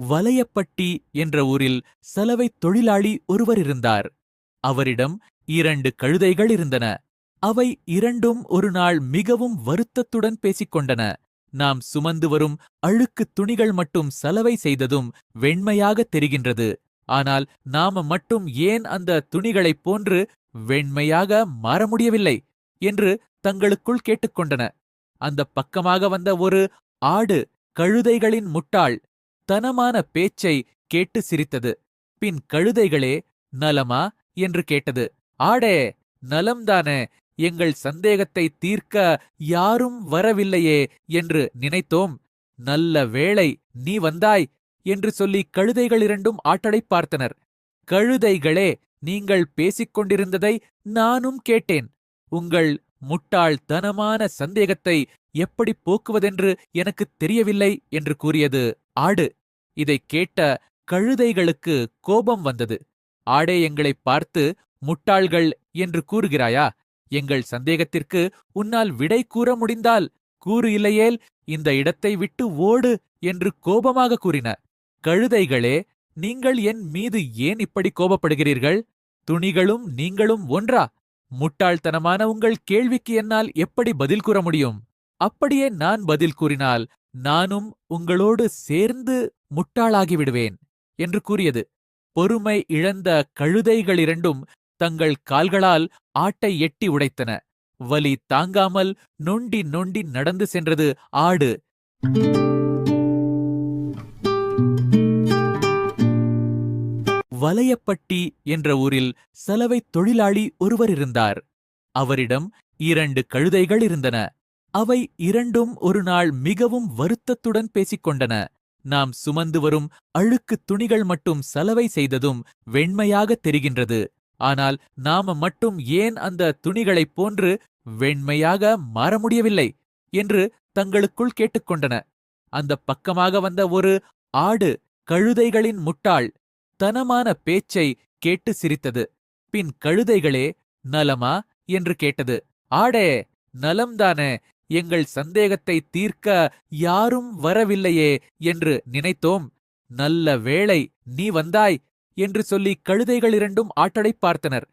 வலையப்பட்டி என்ற ஊரில் சலவைத் தொழிலாளி ஒருவர் இருந்தார். அவரிடம் 2 கழுதைகள் இருந்தன. அவை இரண்டும் ஒரு நாள் மிகவும் வருத்தத்துடன் பேசிக் கொண்டன. நாம் சுமந்து வரும் அழுக்குத் துணிகள் மட்டும் சலவை செய்ததும் வெண்மையாகத் தெரிகின்றது. ஆனால் நாம மட்டும் ஏன் அந்த துணிகளைப் போன்று வெண்மையாக மாற முடியவில்லை என்று தங்களுக்குள் கேட்டுக்கொண்டன. அந்தப் பக்கமாக வந்த ஒரு ஆடு கழுதைகளின் முட்டாள் தனமான பேச்சை கேட்டு சிரித்தது. பின் கழுதைகளே, நலமா என்று கேட்டது. ஆடே, நலம்தானே, எங்கள் சந்தேகத்தை தீர்க்க யாரும் வரவில்லையே என்று நினைத்தோம். நல்ல வேளை நீ வந்தாய் என்று சொல்லி கழுதைகள் இரண்டும் ஆட்டடை பார்த்தனர். கழுதைகளே, நீங்கள் பேசிக் கொண்டிருந்ததை நானும் கேட்டேன். உங்கள் முட்டாள்தனமான சந்தேகத்தை எப்படி போக்குவதென்று எனக்குத் தெரியவில்லை என்று கூறியது ஆடு. இதைக் கேட்ட கழுதைகளுக்கு கோபம் வந்தது. ஆடே, எங்களைப் பார்த்து முட்டாள்கள் என்று கூறுகிறாயா? எங்கள் சந்தேகத்திற்கு உன்னால் விடை கூற முடிந்தால் கூறு, இல்லையேல் இந்த இடத்தை விட்டு ஓடு என்று கோபமாக கூறின. கழுதைகளே, நீங்கள் என் மீது ஏன் இப்படி கோபப்படுகிறீர்கள்? துணிகளும் நீங்களும் ஒன்றா? முட்டாள்தனமான உங்கள் கேள்விக்கு என்னால் எப்படி பதில் கூற முடியும்? அப்படியே நான் பதில் கூறினால் நானும் உங்களோடு சேர்ந்து முட்டாளாகிவிடுவேன் என்று கூறியது. பொறுமை இழந்த கழுதைகளிரண்டும் தங்கள் கால்களால் ஆட்டை எட்டி உடைத்தன. வலி தாங்காமல் நொண்டி நொண்டி நடந்து சென்றது ஆடு. வலையப்பட்டி என்ற ஊரில் சலவைத் தொழிலாளி ஒருவர் இருந்தார். அவரிடம் 2 கழுதைகள் இருந்தன. அவை இரண்டும் ஒரு நாள் மிகவும் வருத்தத்துடன் பேசிக் கொண்டன. நாம் சுமந்து வரும் அழுக்குத் துணிகள் மட்டும் சலவை செய்ததும் வெண்மையாகத் தெரிகின்றது. ஆனால் நாம மட்டும் ஏன் அந்த துணிகளைப் போன்று வெண்மையாக மாற முடியவில்லை என்று தங்களுக்குள் கேட்டுக்கொண்டன. அந்தப் பக்கமாக வந்த ஒரு ஆடு கழுதைகளின் முட்டாள் தனமான பேச்சை கேட்டு சிரித்தது. பின் கழுதைகளே, நலமா என்று கேட்டது. ஆடே, நலம்தானே, எங்கள் சந்தேகத்தை தீர்க்க யாரும் வரவில்லையே என்று நினைத்தோம். நல்ல வேளை நீ வந்தாய் என்று சொல்லி கழுதைகள் இரண்டும் ஆட்டடை பார்த்தனர்.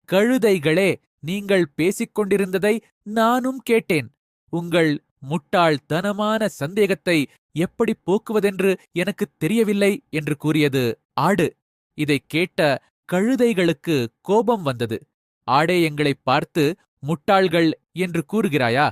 கழுதைகளே, நீங்கள் பேசிக் கொண்டிருந்ததை நானும் கேட்டேன். உங்கள் முட்டாள்தனமான சந்தேகத்தை எப்படி போக்குவதென்று எனக்குத் தெரியவில்லை என்று கூறியது ஆடு. இதைக் கேட்ட கழுதைகளுக்கு கோபம் வந்தது. ஆடே, எங்களைப் பார்த்து முட்டாள்கள் என்று கூறுகிறாயா?